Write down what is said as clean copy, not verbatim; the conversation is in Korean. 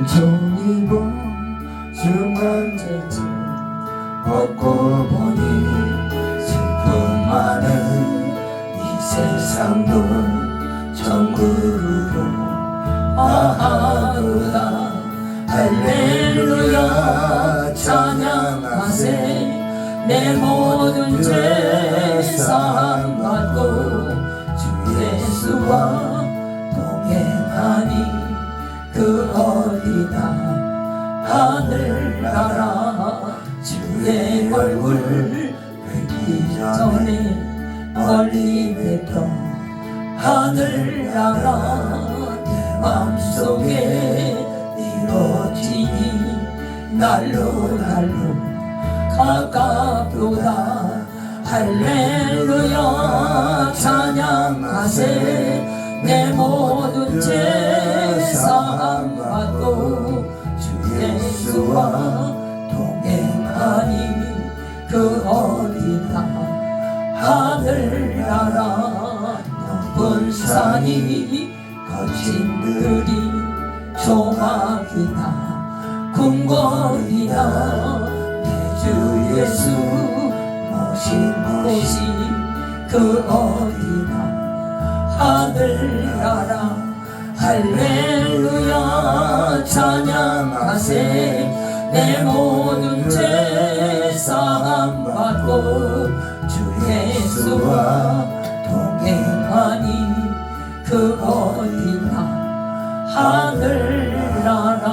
온종일 복수만 되지 벗고 보니 슬픔 많은 이 세상도 천국으로 아하루다 할렐루야 찬양하세 내 모든 죄 사함 받고 주 예수와 동행하니 그 어디나 하늘나라 주의 얼굴 뵙기 전에 멀리 뵙던 하늘나라 내 맘속에 이루어지니 날로 가깝도다 할렐루야 찬양하세 내 모든 죄 사함 받고 주 예수와 동행하니 그 어디나 하늘나라 높은 산이 거친 들이 조막이나 궁궐이나 내 주 예수 모신 곳이 그 어디나 하늘나라 할렐루야 찬양하세 내 모든 죄 사함 받고 주 예수와 동행하니 그 어디나 하늘나라